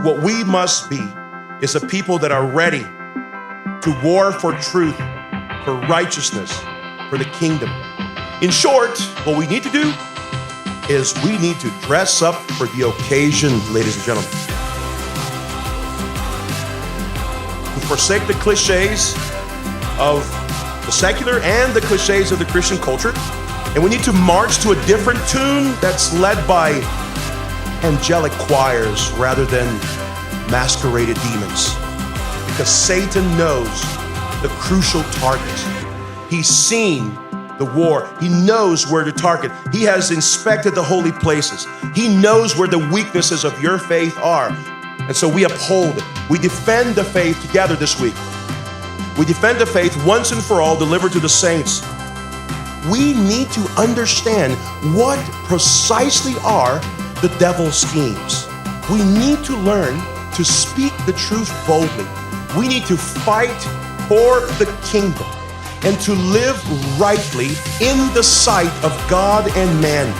what we must be is a people that are ready to war for truth, for righteousness, for the kingdom. In short, what we need to do is we need to dress up for the occasion, ladies and gentlemen. To forsake the cliches of the secular and the cliches of the Christian culture. And we need to march to a different tune that's led by angelic choirs rather than masqueraded demons. Because Satan knows the crucial target. He's seen the war. He knows where to target. He has inspected the holy places. He knows where the weaknesses of your faith are. And so we uphold it. We defend the faith together this week. We defend the faith once and for all, delivered to the saints. We need to understand what precisely are the devil's schemes. We need to learn to speak the truth boldly. We need to fight for the kingdom and to live rightly in the sight of God and man.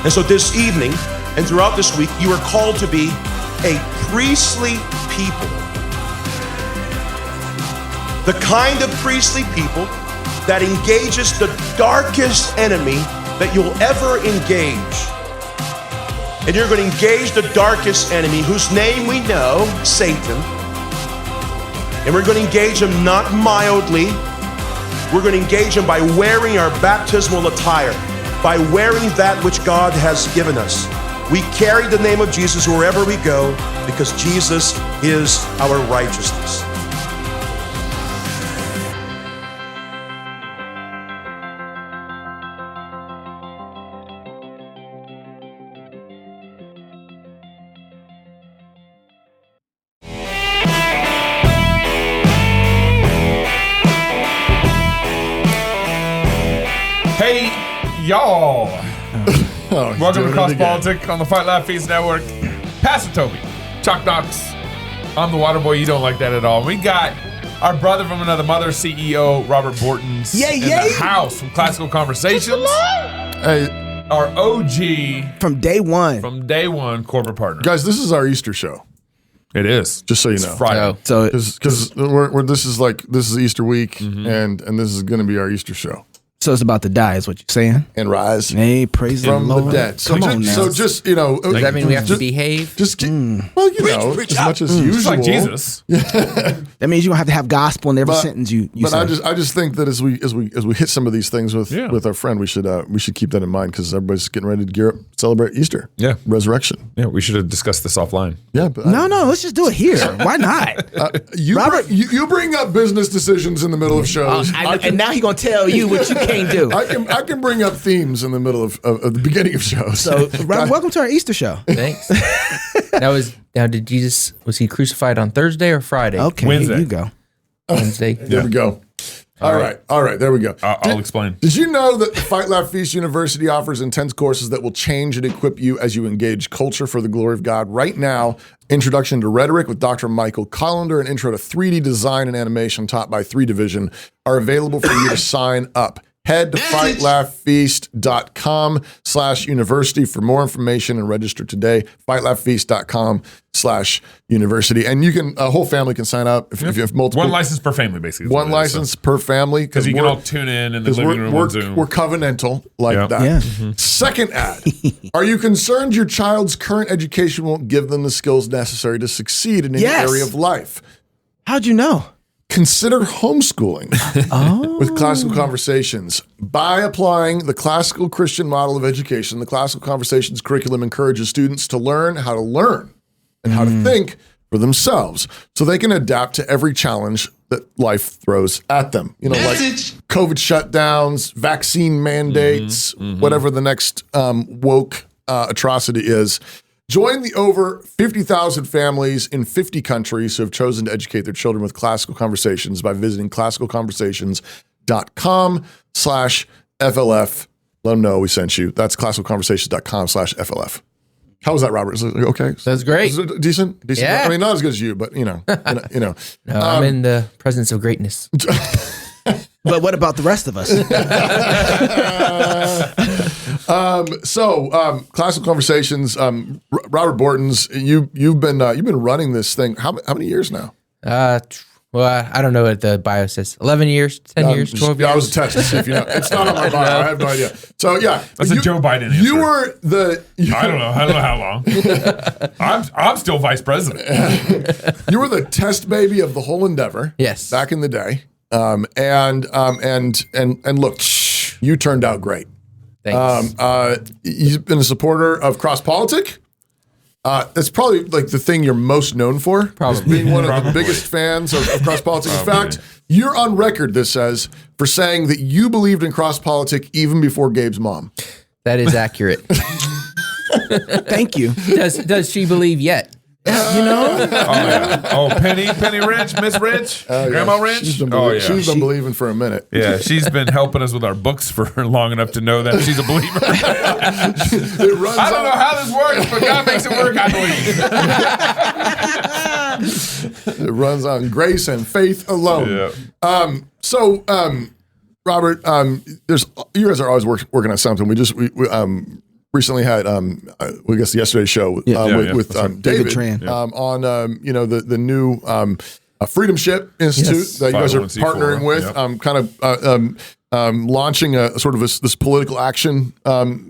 And so this evening and throughout this week, you are called to be a priestly people. The kind of priestly people that engages the darkest enemy that you'll ever engage. And you're going to engage the darkest enemy, whose name we know, Satan. And we're going to engage him not mildly. We're going to engage him by wearing our baptismal attire, by wearing that which God has given us. We carry the name of Jesus wherever we go because Jesus is our righteousness. Hey, y'all. Welcome to Cross Politic on the Fight Laugh Feast Network. Pastor Toby, Chalk Knox. I'm the water boy. You don't like that at all. We got our brother from another mother, CEO Robert Bortins, in the house from Classical Conversations. Hey, our OG from day one, corporate partner. Guys, this is our Easter show. It is, just so you know. Friday, so because this is Easter week, and this is going to be our Easter show. So it's about to die, is what you're saying? And rise. Hey, praise from the Lord. The dead. So Come on now. So just, you know. Does that mean we have to behave? Just well, you know, as much as usual. Just like Jesus. That means you're going to have gospel in every sentence you say. But I just think that as we hit some of these things with our friend, we should keep that in mind because everybody's getting ready to gear up, celebrate Easter. Yeah. Resurrection. Yeah, we should have discussed this offline. Yeah. But no, let's just do it here. Why not? Robert, you bring up business decisions in the middle of shows. And now he's going to tell you what you can't do. I can bring up themes in the middle of the beginning of shows. So, Robert, welcome to our Easter show. Thanks. Did Jesus, was he crucified on Thursday or Friday? Okay, Wednesday. Here you go. Wednesday. There we go. All right, there we go. I'll explain. Did you know that the Fight Laugh Feast University offers intense courses that will change and equip you as you engage culture for the glory of God? Right now, Introduction to Rhetoric with Dr. Michael Collender and Intro to 3D Design and Animation taught by 3 Division are available for you to sign up. Head to fightlaughfeast.com/university for more information and register today. fightlaughfeast.com/university. And you can, a whole family can sign up if you have multiple. One license per family, basically. One license per family. Because you can all tune in the living room on Zoom. We're covenantal like that. Yeah. Second ad. Are you concerned your child's current education won't give them the skills necessary to succeed in any area of life? How'd you know? Consider homeschooling with Classical Conversations. By applying the classical Christian model of education, the Classical Conversations curriculum encourages students to learn how to learn and how to think for themselves so they can adapt to every challenge that life throws at them. You know, like COVID shutdowns, vaccine mandates, whatever the next woke atrocity is. Join the over 50,000 families in 50 countries who have chosen to educate their children with Classical Conversations by visiting classicalconversations.com/FLF. Let them know we sent you. That's classicalconversations.com/FLF. How was that, Robert? Is it okay? That's great. Is it decent? Yeah. I mean, not as good as you, but you know. No, I'm in the presence of greatness. But what about the rest of us? Classical Conversations. Robert Bortins, you've been running this thing. How many years now? Well, I don't know what the bio says. 11 years, 10 years, 12 years. I was a test to see if you know. It's not on my bio. I have no idea. So yeah, that's a Joe Biden answer. You were I don't know how long. I'm still vice president. You were the test baby of the whole endeavor. Yes, back in the day. And look, you turned out great. Thanks. You've been a supporter of Cross Politic. That's probably like the thing you're most known for. Probably. Being one of the biggest fans of Cross Politic. In fact, you're on record, this says, for saying that you believed in Cross Politic even before Gabe's mom. That is accurate. Thank you. Does she believe yet? Penny Rich, Miss Rich, Grandma Rich. She's been believing for a minute. Yeah, she's been helping us with our books for long enough to know that she's a believer. I don't know how this works, but God makes it work, I believe. It runs on grace and faith alone. Yeah. Robert, you guys are always working on something. We recently had, I guess yesterday's show with David Tran on the new Freedom Ship Institute that you guys are partnering with, launching a sort of this political action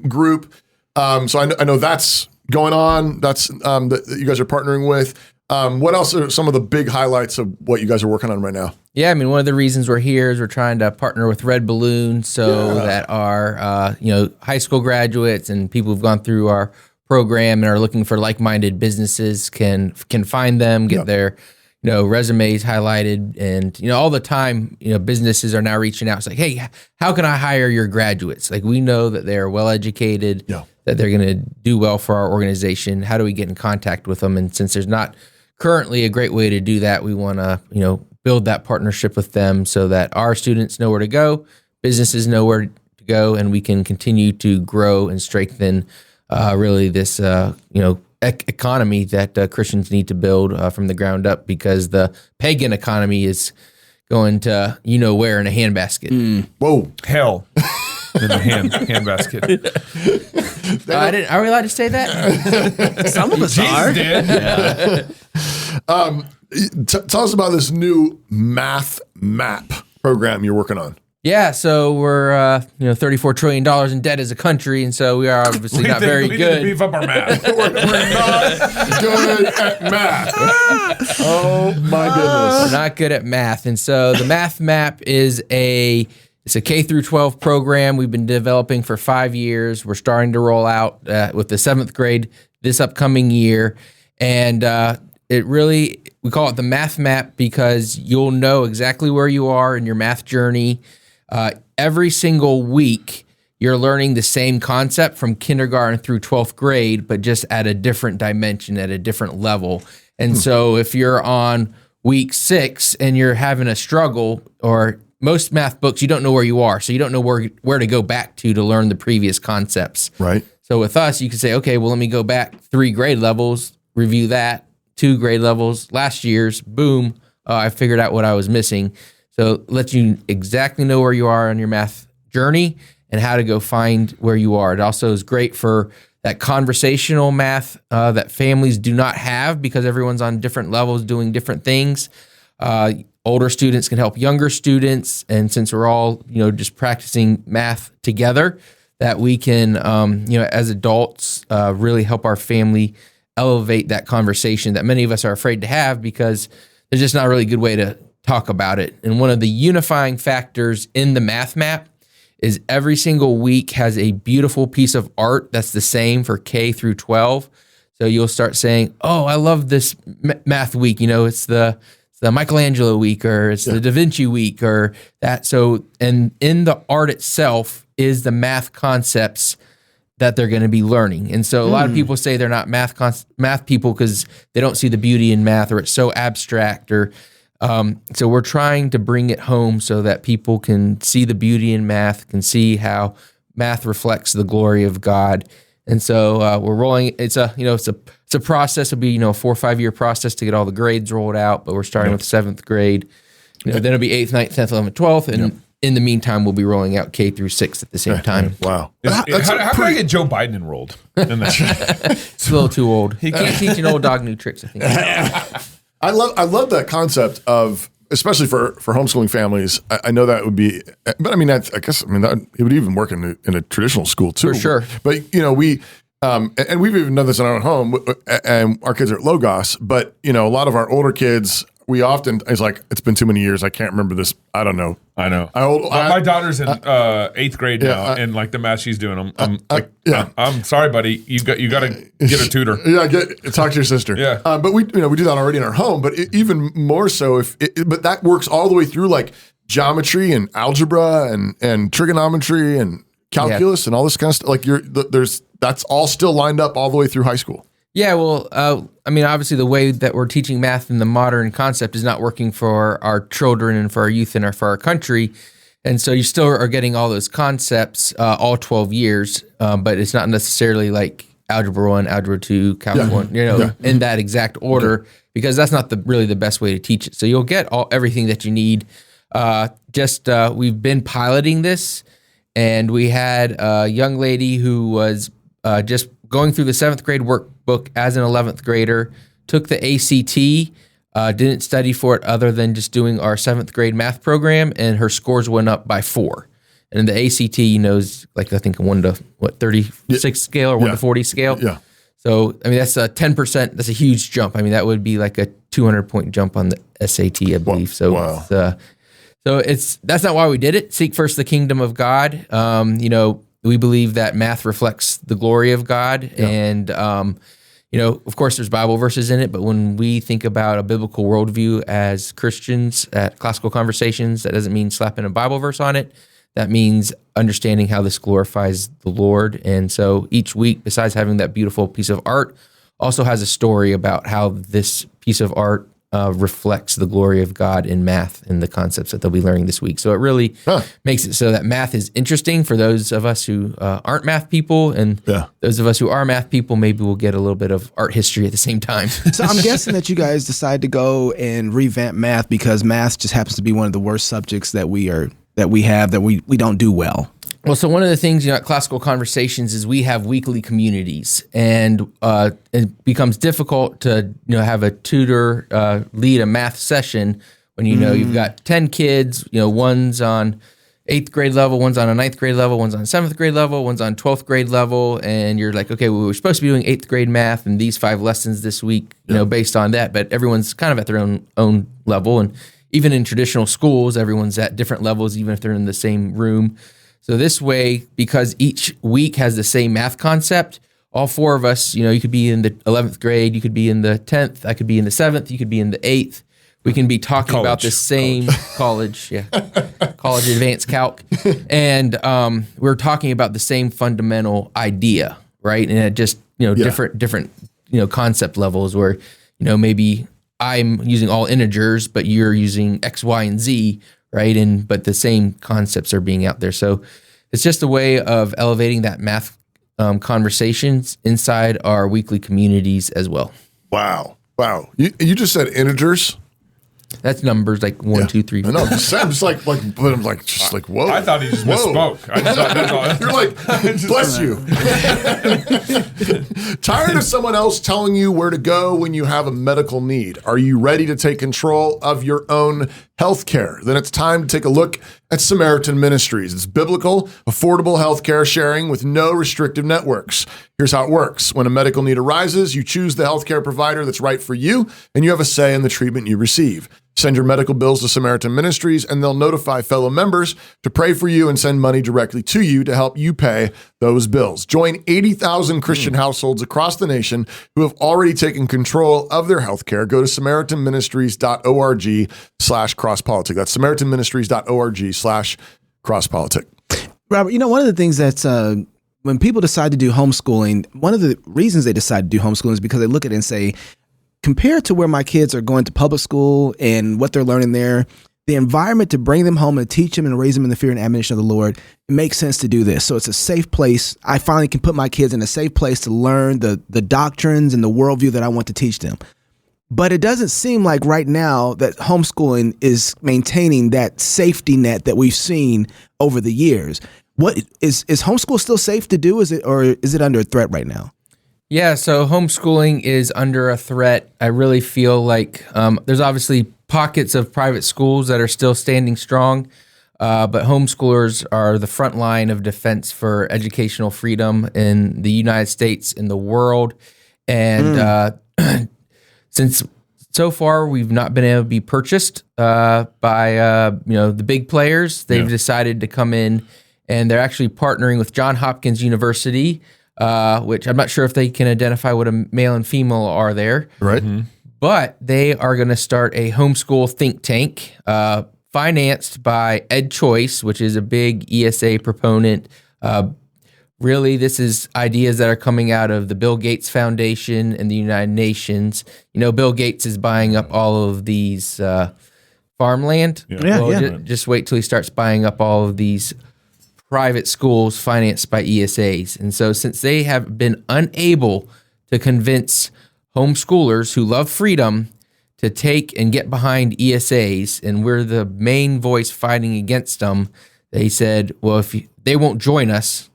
group. So I know that's going on. That's that you guys are partnering with. What else are some of the big highlights of what you guys are working on right now? Yeah, I mean, one of the reasons we're here is we're trying to partner with Red Balloon that our high school graduates and people who've gone through our program and are looking for like-minded businesses can find them, get their resumes highlighted, and all the time businesses are now reaching out. It's like, hey, how can I hire your graduates? Like, we know that they're well educated, that they're going to do well for our organization. How do we get in contact with them? And since there's not currently a great way to do that, we want to build that partnership with them so that our students know where to go, businesses know where to go, and we can continue to grow and strengthen really this economy that Christians need to build from the ground up, because the pagan economy is going to where in a handbasket. Whoa, hell. In the handbasket. Are we allowed to say that? Some of us are. Did. Tell us about this new math map program you're working on. Yeah, so we're $34 trillion in debt as a country, and so we are obviously not very good. We need to beef up our math. We're not good at math. Oh my goodness, we're not good at math, and so the math map is it's a K through 12 program we've been developing for 5 years. We're starting to roll out with the 7th grade this upcoming year, and we call it the math map because you'll know exactly where you are in your math journey. Every single week, you're learning the same concept from kindergarten through 12th grade, but just at a different dimension, at a different level. And so if you're on week 6 and you're having a struggle, or most math books, you don't know where you are, so you don't know where to go back to learn the previous concepts. Right. So with us, you can say, okay, well, let me go back 3 grade levels, review that, 2 grade levels, last year's, boom, I figured out what I was missing. So it lets you exactly know where you are on your math journey and how to go find where you are. It also is great for that conversational math that families do not have because everyone's on different levels doing different things. Older students can help younger students, and since we're all just practicing math together, that we can as adults really help our family elevate that conversation that many of us are afraid to have because there's just not a really good way to talk about it. And one of the unifying factors in the math map is every single week has a beautiful piece of art that's the same for K through 12. So you'll start saying, oh, I love this math week. It's the Michelangelo week, or it's the Da Vinci week, or that. So, and in the art itself is the math concepts that they're going to be learning. And so a lot of people say they're not math people because they don't see the beauty in math, or it's so abstract, or so we're trying to bring it home so that people can see the beauty in math, can see how math reflects the glory of God. And so we're rolling. It's a process. It'll be a 4 or 5 year process to get all the grades rolled out. But we're starting with 7th grade. Then it'll be 8th, 9th, 10th, 11th, 12th, and in the meantime, we'll be rolling out K through 6 at the same time. Wow. How can I get Joe Biden enrolled in that? It's a little too old. He can't teach an old dog new tricks, I think. I love that concept of, especially for homeschooling families. I know that would be, but I mean, I guess that it would even work in a traditional school too. For sure. But we, and we've even done this in our own home, and our kids are at Logos. But a lot of our older kids, we often, it's like, it's been too many years, I can't remember this. I don't know. I know. My daughter's in 8th grade now, and like the math she's doing, I'm sorry, buddy. You got to get a tutor. Yeah, talk to your sister. Yeah. But we do that already in our home. But even more so, but that works all the way through like geometry and algebra and trigonometry and calculus and all this kind of stuff. Like that's all still lined up all the way through high school. Yeah, well, obviously the way that we're teaching math in the modern concept is not working for our children and for our youth and for our country. And so you still are getting all those concepts all 12 years, but it's not necessarily like Algebra 1, Algebra 2, Calc 1, in that exact order, because that's not really the best way to teach it. So you'll get everything that you need. We've been piloting this, and we had a young lady who was just going through the 7th grade workbook as an 11th grader, took the ACT, didn't study for it other than just doing our 7th grade math program, and her scores went up by 4. And the ACT, is like, I think 1 to 36 scale or 1 to 40 scale. Yeah. So, that's a 10%. That's a huge jump. That would be like a 200-point jump on the SAT, I believe. So, wow. That's not why we did it. Seek first the kingdom of God. We believe that math reflects the glory of God. Yeah. And, of course, there's Bible verses in it. But when we think about a biblical worldview as Christians at Classical Conversations, that doesn't mean slapping a Bible verse on it. That means understanding how this glorifies the Lord. And so each week, besides having that beautiful piece of art, also has a story about how this piece of art reflects the glory of God in math and the concepts that they'll be learning this week. So it really makes it so that math is interesting for those of us who aren't math people, and those of us who are math people, maybe we'll get a little bit of art history at the same time. So I'm guessing that you guys decided to go and revamp math because math just happens to be one of the worst subjects that we don't do well. Well, so one of the things, at Classical Conversations is we have weekly communities, and it becomes difficult to, have a tutor lead a math session when, you've got 10 kids, one's on 8th grade level, one's on a 9th grade level, one's on 7th grade level, one's on 12th grade level, and you're like, okay, well, we're supposed to be doing 8th grade math and these 5 lessons this week, based on that, but everyone's kind of at their own level, and even in traditional schools, everyone's at different levels, even if they're in the same room. So this way, because each week has the same math concept, all 4 of us, you could be in the 11th grade, you could be in the 10th, I could be in the 7th, you could be in the 8th. We can be talking about the same college advanced calc. And we're talking about the same fundamental idea, right? And it just, different concept levels where, maybe I'm using all integers, but you're using X, Y, and Z, right? But the same concepts are being out there. So it's just a way of elevating that math conversations inside our weekly communities as well. Wow. You just said integers? That's numbers like 1, 2, 3. 4. No, I'm just like, but I'm like, just like, whoa. I thought he just misspoke. I just thought that's all. You're like, bless you. Tired of someone else telling you where to go when you have a medical need? Are you ready to take control of your own health care? Then it's time to take a look at Samaritan Ministries. It's biblical, affordable healthcare sharing with no restrictive networks. Here's how it works. When a medical need arises, you choose the healthcare provider that's right for you, and you have a say in the treatment you receive. Send your medical bills to Samaritan Ministries, and they'll notify fellow members to pray for you and send money directly to you to help you pay those bills. Join 80,000 Christian households across the nation who have already taken control of their healthcare. Go to SamaritanMinistries.org/crosspolitic. That's SamaritanMinistries.org/crosspolitic. Robert, one of the things that's when people decide to do homeschooling, one of the reasons they decide to do homeschooling is because they look at it and say, compared to where my kids are going to public school and what they're learning there, the environment to bring them home and teach them and raise them in the fear and admonition of the Lord, it makes sense to do this. So it's a safe place. I finally can put my kids in a safe place to learn the doctrines and the worldview that I want to teach them. But it doesn't seem like right now that homeschooling is maintaining that safety net that we've seen over the years. What is homeschool still safe to do? Is it under a threat right now? Yeah, so homeschooling is under a threat. I really feel like there's obviously pockets of private schools that are still standing strong, but homeschoolers are the front line of defense for educational freedom in the United States and the world. And since so far we've not been able to be purchased by the big players, they've decided to come in, and they're actually partnering with Johns Hopkins University, which I'm not sure if they can identify what a male and female are there. Right. But they are going to start a homeschool think tank financed by EdChoice, which is a big ESA proponent. Really, this is ideas that are coming out of the Bill Gates Foundation and the United Nations. You know, Bill Gates is buying up all of these farmland. Just wait till he starts buying up all of these private schools financed by ESAs. And so since they have been unable to convince homeschoolers who love freedom to take and get behind ESAs, and we're the main voice fighting against them, they said, well, if they won't join us,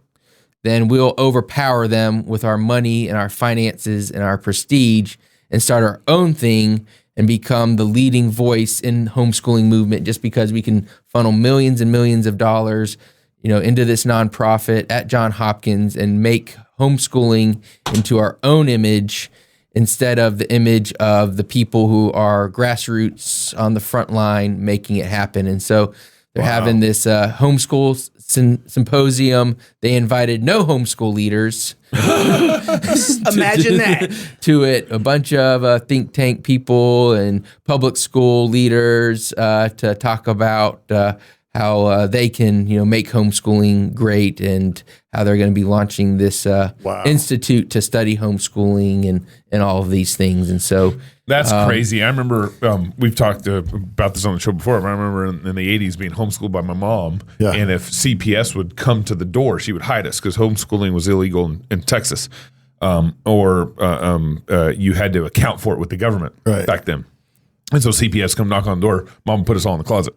then we'll overpower them with our money and our finances and our prestige and start our own thing and become the leading voice in homeschooling movement, just because we can funnel millions and millions of dollars, into this nonprofit at Johns Hopkins and make homeschooling into our own image instead of the image of the people who are grassroots on the front line making it happen. And so they're having this homeschool symposium. They invited no homeschool leaders. Imagine that. To it, a bunch of think tank people and public school leaders to talk about how they can, make homeschooling great, and how they're going to be launching this institute to study homeschooling and all of these things. And so that's crazy. I remember we've talked about this on the show before. But I remember in the 80s being homeschooled by my mom, and if CPS would come to the door, she would hide us because homeschooling was illegal in Texas, or you had to account for it with the government back then. And so CPS come knock on the door, mom would put us all in the closet.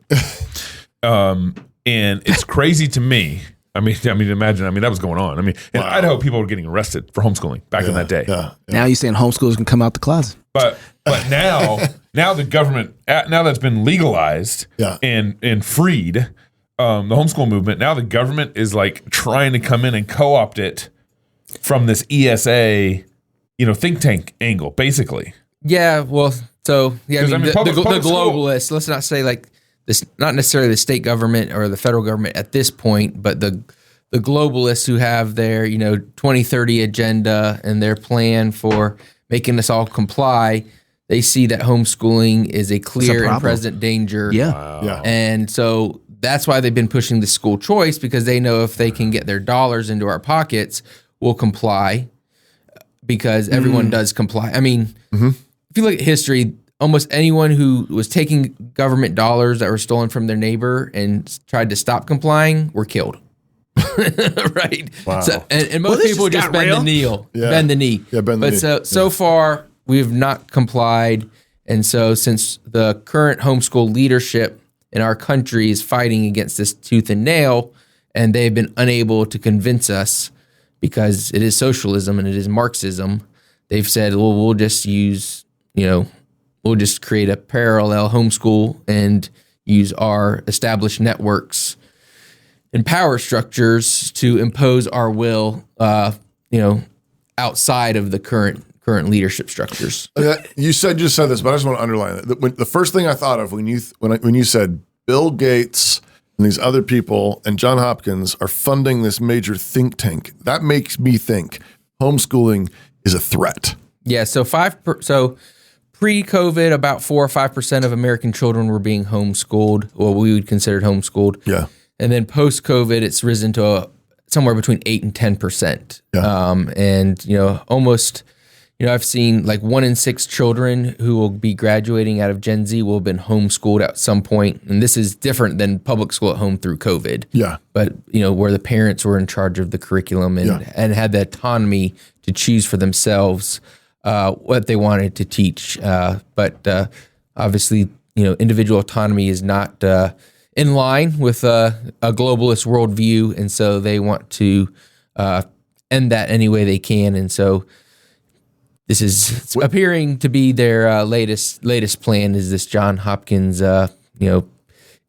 And it's crazy to me. I mean, imagine. That was going on. In Idaho, people were getting arrested for homeschooling back in that day. Now you're saying homeschoolers can come out the closet. But now the government, now that's been legalized and freed, the homeschool movement. Now the government is like trying to come in and co-opt it from this ESA, think tank angle, basically. Yeah. Well, so the public globalists. Let's not say like this, not necessarily the state government or the federal government at this point, but the globalists who have their 2030 agenda and their plan for making us all comply. They see that homeschooling is a clear and present danger. And so that's why they've been pushing the school choice, because they know if they can get their dollars into our pockets, we'll comply, because everyone does comply. If you look at history, almost anyone who was taking government dollars that were stolen from their neighbor and tried to stop complying were killed. Right. Wow. So, and most people just bend the knee. Bend the knee. Yeah, bend the knee. But so far we have not complied. And so since the current homeschool leadership in our country is fighting against this tooth and nail, and they've been unable to convince us, because it is socialism and it is Marxism, they've said, well, we'll just use, we'll just create a parallel homeschool and use our established networks and power structures to impose our will, outside of the current leadership structures. You just said this, but I just want to underline it. The first thing I thought of when you said Bill Gates and these other people and Johns Hopkins are funding this major think tank, that makes me think homeschooling is a threat. Yeah. So pre-COVID, about 4 or 5% of American children were being homeschooled, or we would consider homeschooled. Yeah. And then post-COVID, it's risen to somewhere between 8 and 10%. Yeah. And almost, I've seen like 1 in 6 children who will be graduating out of Gen Z will have been homeschooled at some point. And this is different than public school at home through COVID. Yeah. But, where the parents were in charge of the curriculum and had the autonomy to choose for themselves what they wanted to teach. But obviously, individual autonomy is not in line with a globalist worldview, and so they want to end that any way they can. And so this is appearing to be their latest plan, is this John Hopkins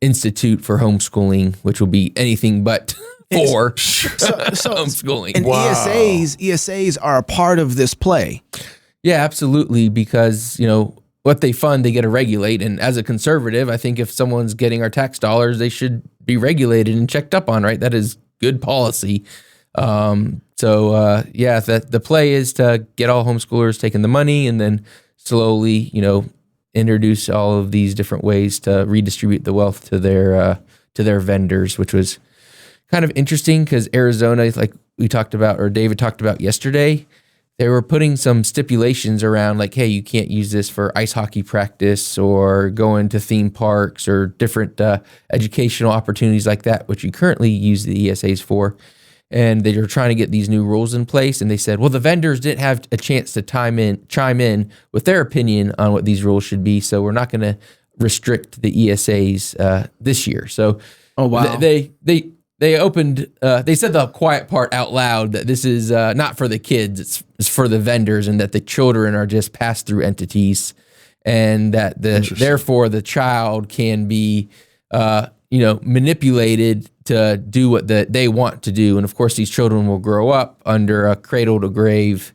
Institute for Homeschooling, which will be anything but for homeschooling. And ESAs are a part of this play. Yeah, absolutely, because what they fund, they get to regulate. And as a conservative, I think if someone's getting our tax dollars, they should be regulated and checked up on, right? That is good policy. The play is to get all homeschoolers taking the money and then slowly, introduce all of these different ways to redistribute the wealth to their vendors, which was kind of interesting because Arizona, like we talked about, or David talked about yesterday, they were putting some stipulations around like, hey, you can't use this for ice hockey practice or going to theme parks or different educational opportunities like that, which you currently use the ESAs for. And they were trying to get these new rules in place. And they said, well, the vendors didn't have a chance to chime in with their opinion on what these rules should be. So we're not going to restrict the ESAs this year. So they opened, they said the quiet part out loud that this is not for the kids, it's for the vendors, and that the children are just pass-through entities, and that therefore the child can be manipulated to do what they want to do. And of course, these children will grow up under a cradle to grave,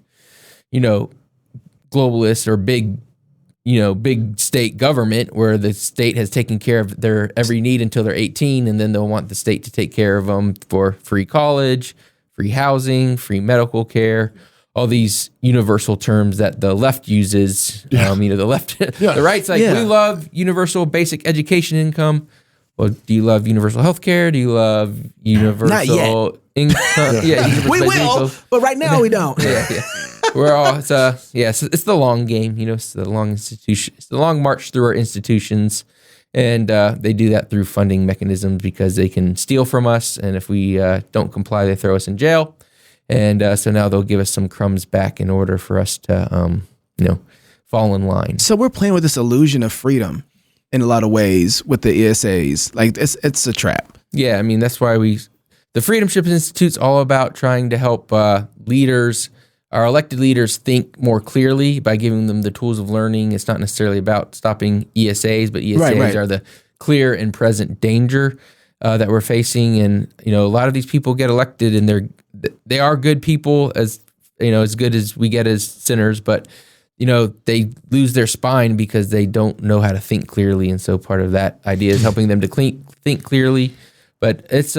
globalist or big state government, where the state has taken care of their every need until they're 18, and then they'll want the state to take care of them for free college, free housing, free medical care, all these universal terms that the left uses. The left, the right's like, we love universal basic education income. Well, do you love universal health care? Do you love universal income? We will, but right now we don't. We're all it's the long game, it's the long institution, it's the long march through our institutions, and they do that through funding mechanisms because they can steal from us, and if we don't comply, they throw us in jail, and so now they'll give us some crumbs back in order for us to fall in line. So we're playing with this illusion of freedom in a lot of ways with the ESAs. Like it's a trap. Yeah, I mean that's why the Freedom Ship Institute's all about trying to help leaders. Our elected leaders think more clearly by giving them the tools of learning. It's not necessarily about stopping ESAs, but ESAs are the clear and present danger that we're facing. And a lot of these people get elected, and they are good people, as as good as we get as sinners, but they lose their spine because they don't know how to think clearly. And so part of that idea is helping them to think clearly. But it's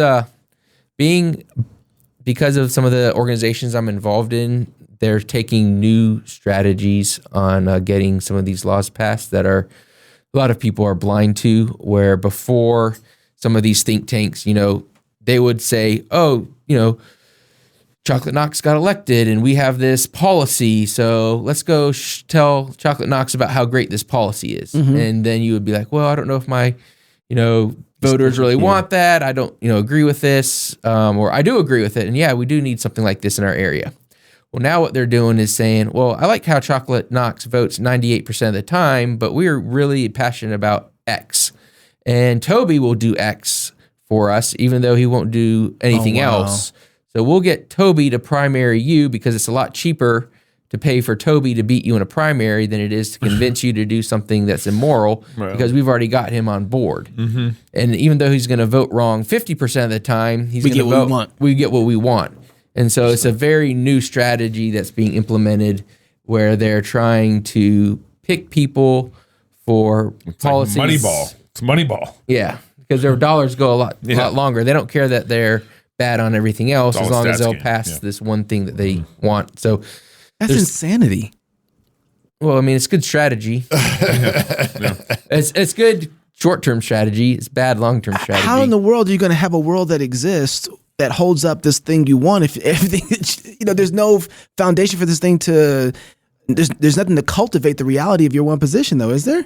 because of some of the organizations I'm involved in, they're taking new strategies on getting some of these laws passed that a lot of people are blind to, where before some of these think tanks, they would say, Chocolate Knox got elected and we have this policy, so let's go tell Chocolate Knox about how great this policy is. Mm-hmm. And then you would be like, well, I don't know if my, voters really want that. I don't, agree with this, or I do agree with it. And yeah, we do need something like this in our area. Well, now what they're doing is saying, well, I like how Chocolate Knox votes 98% of the time, but we're really passionate about X. And Toby will do X for us, even though he won't do anything else. So we'll get Toby to primary you because it's a lot cheaper to pay for Toby to beat you in a primary than it is to convince you to do something that's immoral, because we've already got him on board. Mm-hmm. And even though he's going to vote wrong 50% of the time, we get what we want. And so it's a very new strategy that's being implemented where they're trying to pick people for policies. Like Moneyball. It's Moneyball. Yeah, because their dollars go a lot longer. They don't care that they're bad on everything else as long as they'll pass this one thing that they want. So that's insanity. Well, I mean, it's good strategy. It's good short-term strategy. It's bad long-term strategy. How in the world are you going to have a world that exists that holds up this thing you want if everything, there's no foundation for this thing there's nothing to cultivate the reality of your one position, though, is there?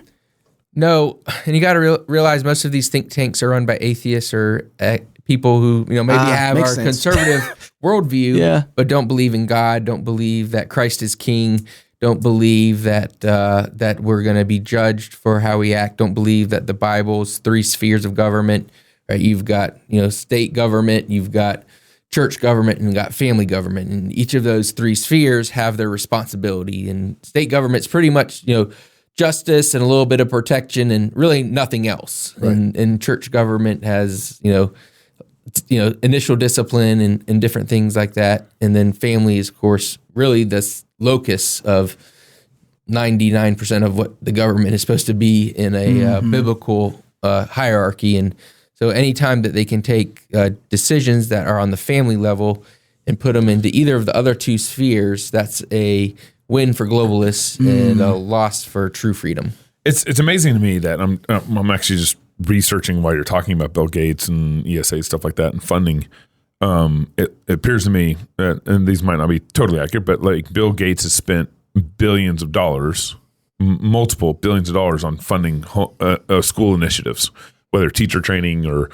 No, and you got to realize most of these think tanks are run by atheists or people who maybe have our conservative worldview, but don't believe in God, don't believe that Christ is king, don't believe that that we're going to be judged for how we act, don't believe that the Bible's 3 spheres of government, right? You've got, state government, you've got church government, and you've got family government. And each of those 3 spheres have their responsibility. And state government's pretty much, justice and a little bit of protection and really nothing else. Right. And church government has, initial discipline and different things like that. And then family is, of course, really this locus of 99% of what the government is supposed to be in a biblical hierarchy. And so anytime that they can take decisions that are on the family level and put them into either of the other 2 spheres, that's a win for globalists and a loss for true freedom. It's amazing to me that I'm actually just researching while you're talking about Bill Gates and ESA, stuff like that, and funding. It appears to me that, and these might not be totally accurate, but like Bill Gates has spent billions of dollars, multiple billions of dollars on funding school initiatives, whether teacher training or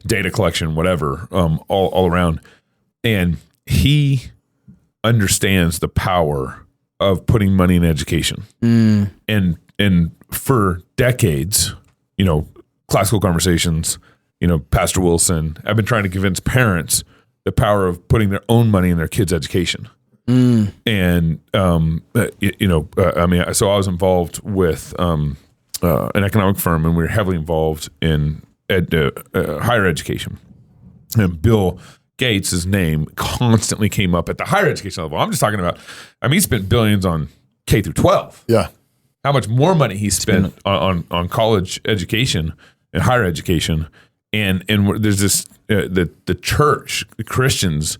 data collection, whatever, all around. And he understands the power of putting money in education. And for decades, Classical Conversations, Pastor Wilson, I've been trying to convince parents the power of putting their own money in their kids' education. And, so I was involved with an economic firm, and we were heavily involved in higher education. And Bill Gates' name constantly came up at the higher education level. I'm just talking about, he spent billions on K through 12. Yeah. How much more money he spent on college education and higher education. And there's this, the church, the Christians,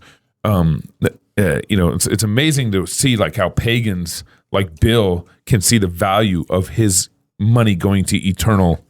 it's amazing to see like how pagans like Bill can see the value of his money going to eternal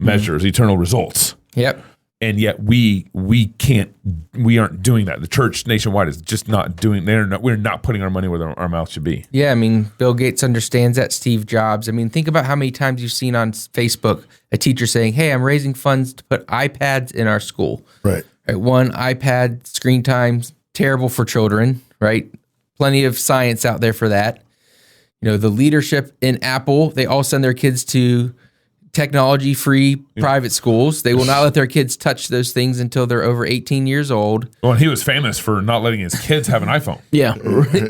measures, eternal results. Yep. And yet we aren't doing that. The church nationwide is just not doing. We're not putting our money where our mouth should be. Yeah, Bill Gates understands that. Steve Jobs. Think about how many times you've seen on Facebook a teacher saying, "Hey, I'm raising funds to put iPads in our school." Right. One, iPad screen time, terrible for children. Right. Plenty of science out there for that. The leadership in Apple, they all send their kids to technology-free private schools. They will not let their kids touch those things until they're over 18 years old. Well, and he was famous for not letting his kids have an iPhone. Yeah.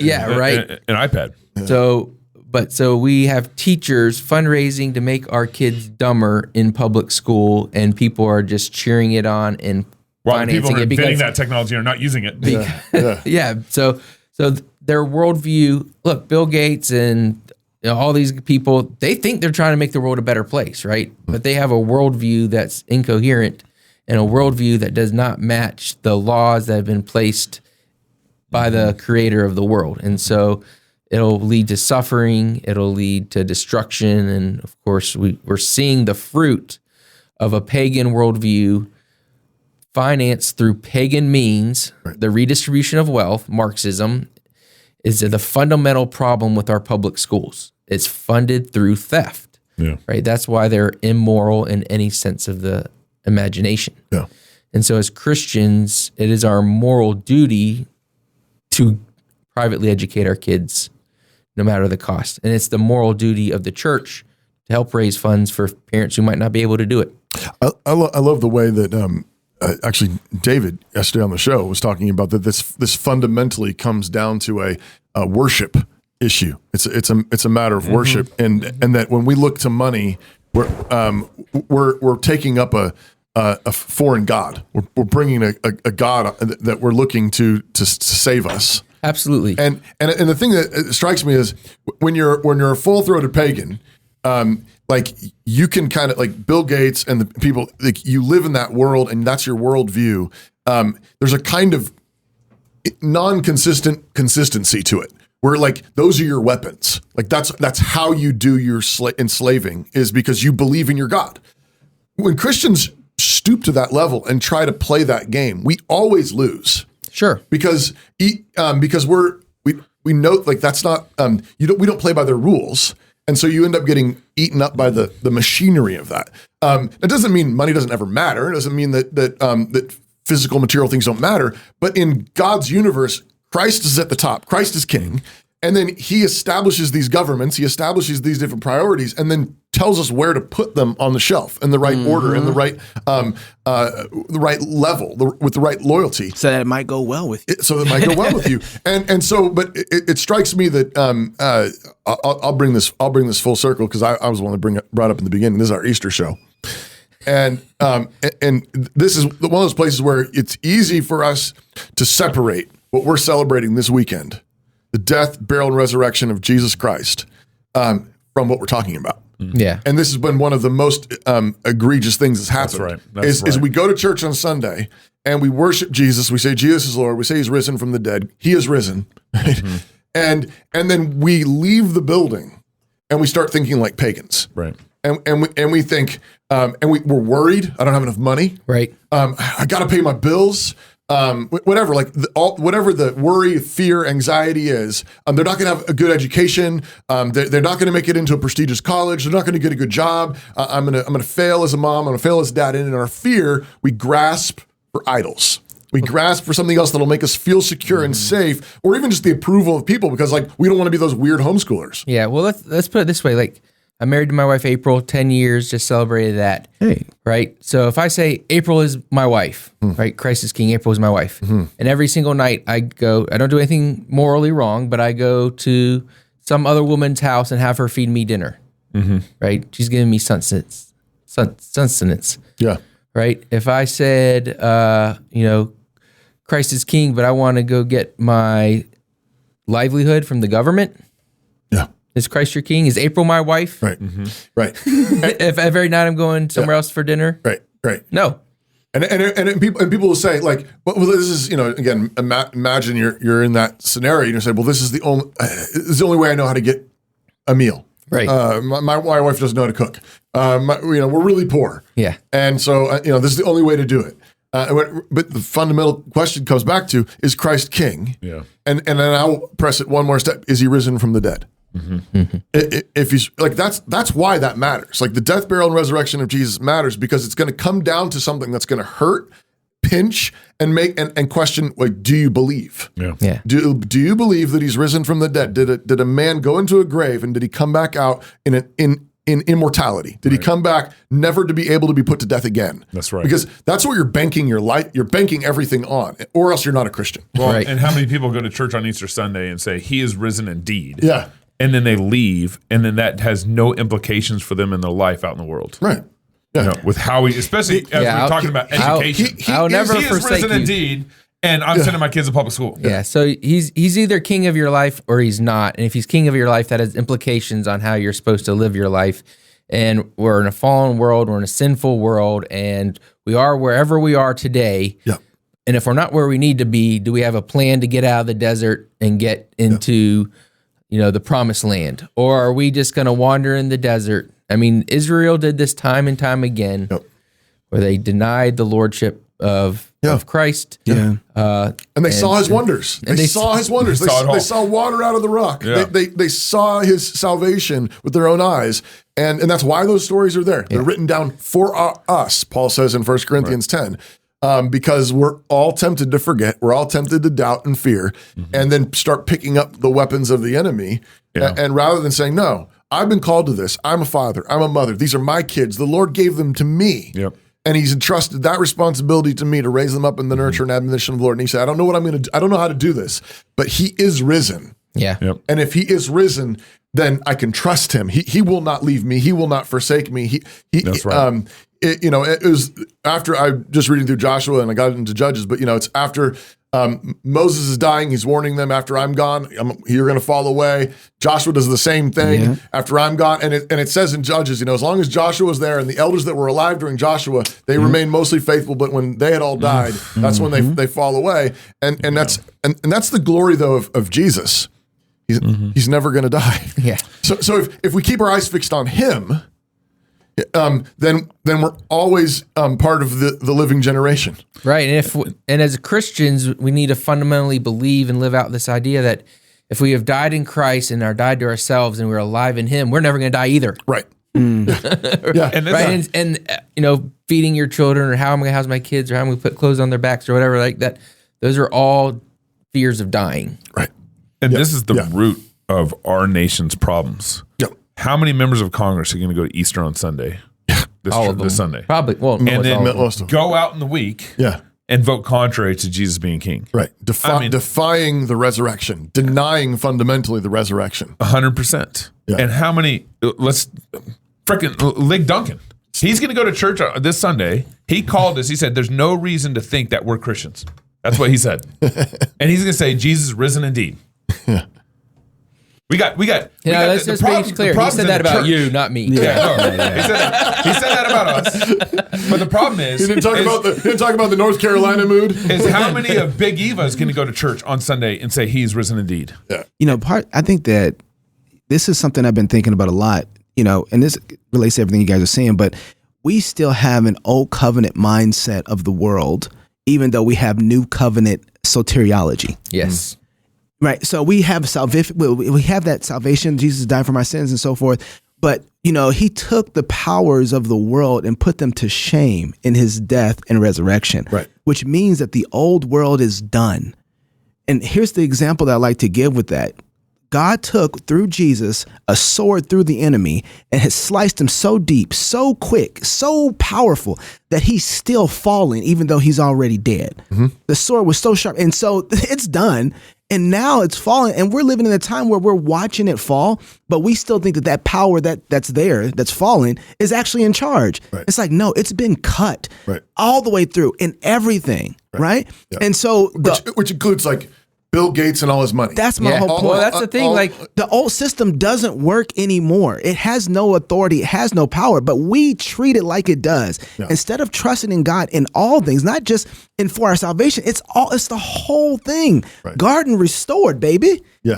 Yeah, right. An iPad. So we have teachers fundraising to make our kids dumber in public school, and people are just cheering it on and financing people are it inventing that technology are not using it. Yeah. So their worldview, look, Bill Gates and all these people, they think they're trying to make the world a better place, right? But they have a worldview that's incoherent and a worldview that does not match the laws that have been placed by the creator of the world. And so it'll lead to suffering, it'll lead to destruction. And of course, we're seeing the fruit of a pagan worldview financed through pagan means, the redistribution of wealth, Marxism, is the fundamental problem with our public schools. It's funded through theft, right? That's why they're immoral in any sense of the imagination. Yeah. And so as Christians, it is our moral duty to privately educate our kids no matter the cost. And it's the moral duty of the church to help raise funds for parents who might not be able to do it. I love the way that actually David yesterday on the show was talking about that this fundamentally comes down to a worship issue. It's a matter of worship, and that when we look to money, we're taking up a foreign god. We're bringing a god that we're looking to save us. Absolutely. And the thing that strikes me is when you're a full-throated pagan, like you can kind of like Bill Gates and the people, like you live in that world and that's your worldview. There's a kind of non-consistent consistency to it where like those are your weapons. Like that's how you do your enslaving is because you believe in your God. When Christians stoop to that level and try to play that game, we always lose. Sure. Because we know like that's not we don't play by their rules. And so you end up getting eaten up by the machinery of that. It doesn't mean money doesn't ever matter. It doesn't mean that physical material things don't matter. But in God's universe, Christ is at the top. Christ is king. And then he establishes these governments, he establishes these different priorities, and then tells us where to put them on the shelf in the right order, in the right level, with the right loyalty. So that it might go well with you. So that it might go well with you. And so, but it strikes me that I'll bring this full circle because I was the one that brought up in the beginning. This is our Easter show. And this is one of those places where it's easy for us to separate what we're celebrating this weekend, the death, burial, and resurrection of Jesus Christ, from what we're talking about. Yeah. And this has been one of the most egregious things that's happened. That's right. Is we go to church on Sunday and we worship Jesus. We say Jesus is Lord. We say he's risen from the dead. He is risen. Right? And then we leave the building and we start thinking like pagans. Right. And we think, we're worried. I don't have enough money. Right. I got to pay my bills. Whatever, like whatever the worry, fear, anxiety is, they're not going to have a good education. They're not going to make it into a prestigious college. They're not going to get a good job. I'm going to fail as a mom. I'm going to fail as a dad. And in our fear, we grasp for idols. We grasp for something else that'll make us feel secure and safe, or even just the approval of people, because like we don't want to be those weird homeschoolers. Yeah. Well, let's put it this way. Like, I'm married to my wife, April, 10 years, just celebrated that. Hey. Right? So if I say April is my wife, right? Christ is King, April is my wife. And every single night I don't do anything morally wrong, but I go to some other woman's house and have her feed me dinner. Right? She's giving me sustenance. Yeah. Right? If I said, Christ is King, but I want to go get my livelihood from the government. Yeah. Is Christ your King? Is April my wife? Right. Right. If every night I'm going somewhere else for dinner? Right. Right. No. And people will say like, well, this is, again, imagine you're in that scenario. You say, well, this is the only way I know how to get a meal. Right. My wife doesn't know how to cook. We're really poor. Yeah. And so, this is the only way to do it. But the fundamental question comes back to, is Christ King? Yeah. And then I'll press it one more step. Is he risen from the dead? If he's like, that's why that matters. Like the death, burial, and resurrection of Jesus matters, because it's going to come down to something that's going to hurt, pinch, and make and question. Like, do you believe? Yeah. Do you believe that he's risen from the dead? Did a man go into a grave and did he come back out in immortality? Did he come back never to be able to be put to death again? That's right. Because that's what you're banking your life. You're banking everything on, or else you're not a Christian. Well, Right. and how many people go to church on Easter Sunday and say, he is risen indeed? Yeah. And then they leave, and then that has no implications for them in their life out in the world. Right. Yeah. With how especially as we're talking about education. I'll never He is forsake risen you. indeed, and I'm sending my kids to public school. Yeah. So he's either king of your life or he's not. And if he's king of your life, that has implications on how you're supposed to live your life. And we're in a fallen world, we're in a sinful world, and we are wherever we are today. Yeah. And if we're not where we need to be, do we have a plan to get out of the desert and get into the promised land? Or are we just going to wander in the desert? I mean, Israel did this time and time again, where they denied the lordship of Christ. Yeah. And they saw his wonders. They saw his wonders. They saw water out of the rock. Yeah. They saw his salvation with their own eyes. And that's why those stories are there. They're written down for us, Paul says in 1 Corinthians 10. Because we're all tempted to forget. We're all tempted to doubt and fear, and then start picking up the weapons of the enemy. Yeah. And rather than saying, no, I've been called to this. I'm a father. I'm a mother. These are my kids. The Lord gave them to me. Yep. And he's entrusted that responsibility to me to raise them up in the nurture and admonition of the Lord. And he said, I don't know what I'm going to do. I don't know how to do this, but he is risen. Yeah. Yep. And if he is risen, then I can trust him. He will not leave me. He will not forsake me. That's right. It was after I just reading through Joshua and I got into Judges, but it's after Moses is dying. He's warning them, after I'm gone, you're going to fall away. Joshua does the same thing after I'm gone. And it says in Judges, as long as Joshua was there and the elders that were alive during Joshua, they remained mostly faithful. But when they had all died, that's when they fall away. And that's the glory though of Jesus. He's never going to die. Yeah. So if we keep our eyes fixed on him, then we're always part of the living generation. Right. And as Christians, we need to fundamentally believe and live out this idea that if we have died in Christ and are died to ourselves and we're alive in him, we're never going to die either. Right. Yeah. And Right. And feeding your children, or how I'm going to house my kids, or how I'm going to put clothes on their backs, or whatever like that. Those are all fears of dying. Right. And this is the root of our nation's problems, Yep. how many members of Congress are going to go to Easter on Sunday? This Sunday. Probably. Well, And then most of them. go out in the week Yeah. and vote contrary to Jesus being king. Right. Defying the resurrection, denying fundamentally the resurrection. 100%. Yeah. And how many, let's freaking Lig Duncan. He's going to go to church this Sunday. He called us. He said, there's no reason to think that we're Christians. That's what he said. And he's going to say, Jesus is risen indeed. Yeah. We got. Yeah, let's just be clear. He said that about you, not me. Yeah, He said that about us. But the problem is, He didn't talk about the North Carolina mood. is how many of Big Eva is going to go to church on Sunday and say he's risen indeed? Yeah. I think that this is something I've been thinking about a lot, and this relates to everything you guys are saying, but we still have an old covenant mindset of the world, even though we have new covenant soteriology. Yes. Right. So we have salvation. We have that salvation. Jesus died for my sins and so forth. But, he took the powers of the world and put them to shame in his death and resurrection. Right. Which means that the old world is done. And here's the example that I like to give with that. God took, through Jesus, a sword through the enemy and has sliced him so deep, so quick, so powerful that he's still falling, even though he's already dead. Mm-hmm. The sword was so sharp. And so it's done. And now it's falling. And we're living in a time where we're watching it fall, but we still think that power that's there, that's falling, is actually in charge. Right. It's like, no, it's been cut all the way through in everything. Right. Yeah. And so which includes like Bill Gates and all his money. That's my whole point. Well, that's the thing. The old system doesn't work anymore. It has no authority. It has no power, but we treat it like it does. Yeah. Instead of trusting in God in all things, not just in for our salvation, it's the whole thing. Right. Garden restored, baby. Yeah.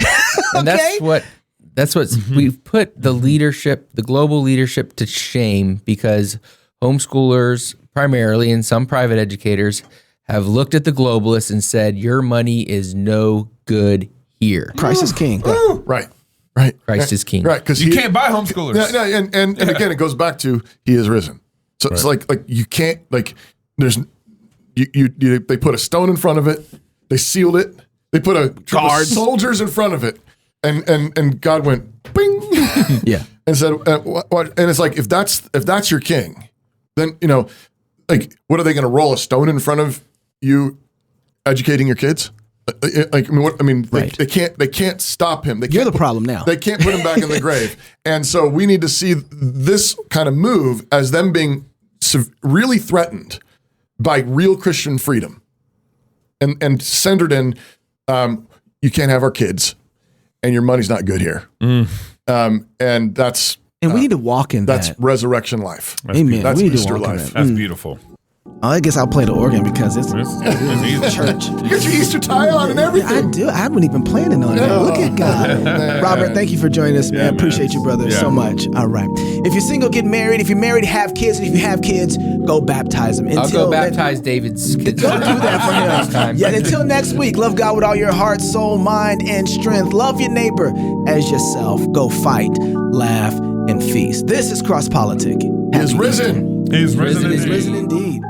And that's what we've put the leadership, the global leadership, to shame, because homeschoolers primarily and some private educators have looked at the globalists and said, your money is no good here. Christ is king. Right. Christ is king. Right. Because you can't buy homeschoolers. Yeah, and again, it goes back to he is risen. So it's like you can't, there's, they put a stone in front of it. They sealed it. They put a troop of soldiers in front of it. And God went, bing. Yeah. And said, what? And it's like, if that's your king, then, what are they going to roll a stone in front of you educating your kids? They can't stop him. You're the problem now. They can't put him back in the grave. And so we need to see this kind of move as them being really threatened by real Christian freedom and centered in, you can't have our kids and your money's not good here. And we need to walk in that. That's resurrection life. Amen. That's we need Easter to walk life. in that. That's beautiful. I guess I'll play the organ because it's easy. church. You got your Easter tie on and everything. I do. I haven't even planning on that. Look at God. Robert, thank you for joining us, man. Appreciate you, brother, so much. All right. If you're single, get married. If you're married, have kids. And if you have kids, go baptize them. I'll go baptize David's kids. Go do that for him. Time. Yeah, until next week, love God with all your heart, soul, mind, and strength. Love your neighbor as yourself. Go fight, laugh, and feast. This is Cross Politic. He is risen. He is risen. He is risen indeed.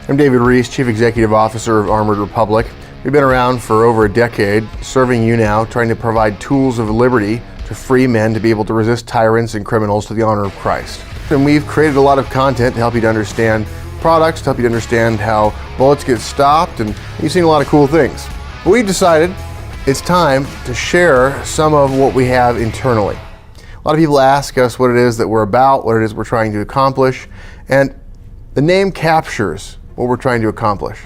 I'm David Reese, Chief Executive Officer of Armored Republic. We've been around for over a decade, serving you now, trying to provide tools of liberty to free men to be able to resist tyrants and criminals to the honor of Christ. And we've created a lot of content to help you to understand products, to help you to understand how bullets get stopped, and you've seen a lot of cool things. But we decided it's time to share some of what we have internally. A lot of people ask us what it is that we're about, what it is we're trying to accomplish, and the name captures what we're trying to accomplish.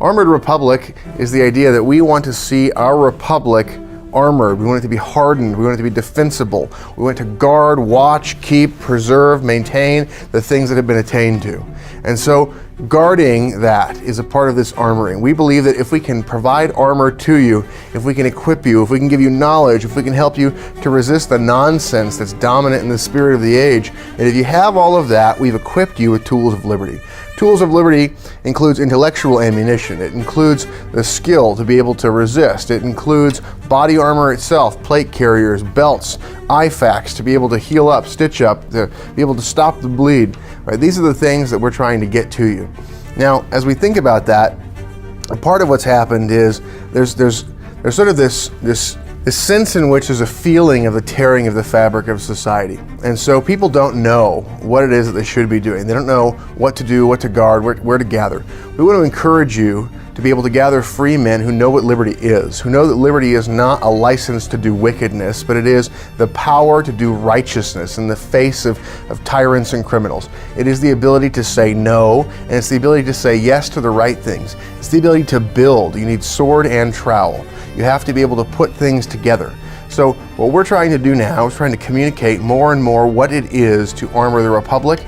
Armored Republic is the idea that we want to see our republic armored. We want it to be hardened. We want it to be defensible. We want to guard, watch, keep, preserve, maintain the things that have been attained to. And so guarding that is a part of this armoring. We believe that if we can provide armor to you, if we can equip you, if we can give you knowledge, if we can help you to resist the nonsense that's dominant in the spirit of the age, and if you have all of that, we've equipped you with tools of liberty. Tools of liberty includes intellectual ammunition. It includes the skill to be able to resist. It includes body armor itself, plate carriers, belts, IFAKs to be able to heal up, stitch up, to be able to stop the bleed. Right? These are the things that we're trying to get to you. Now, as we think about that, a part of what's happened is there's sort of this the sense in which there's a feeling of the tearing of the fabric of society. And so people don't know what it is that they should be doing. They don't know what to do, what to guard, where to gather. We want to encourage you to be able to gather free men who know what liberty is, who know that liberty is not a license to do wickedness, but it is the power to do righteousness in the face of tyrants and criminals. It is the ability to say no, and it's the ability to say yes to the right things. It's the ability to build. You need sword and trowel. You have to be able to put things together. So what we're trying to do now is trying to communicate more and more what it is to armor the republic.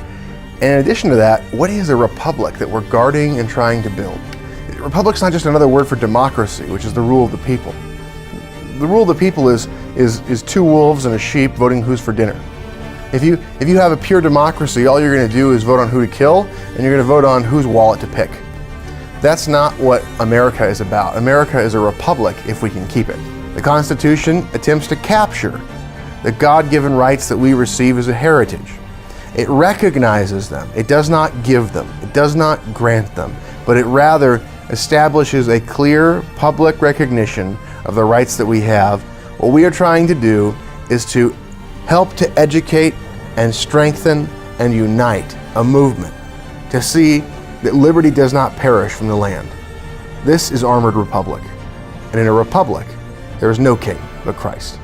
And in addition to that, what is a republic that we're guarding and trying to build? The republic's not just another word for democracy, which is the rule of the people. The rule of the people is two wolves and a sheep voting who's for dinner. If you have a pure democracy, all you're going to do is vote on who to kill, and you're going to vote on whose wallet to pick. That's not what America is about. America is a republic if we can keep it. The Constitution attempts to capture the God-given rights that we receive as a heritage. It recognizes them. It does not give them. It does not grant them. But it rather establishes a clear public recognition of the rights that we have. What we are trying to do is to help to educate and strengthen and unite a movement to see that liberty does not perish from the land. This is Armored Republic. And in a republic, there is no king but Christ.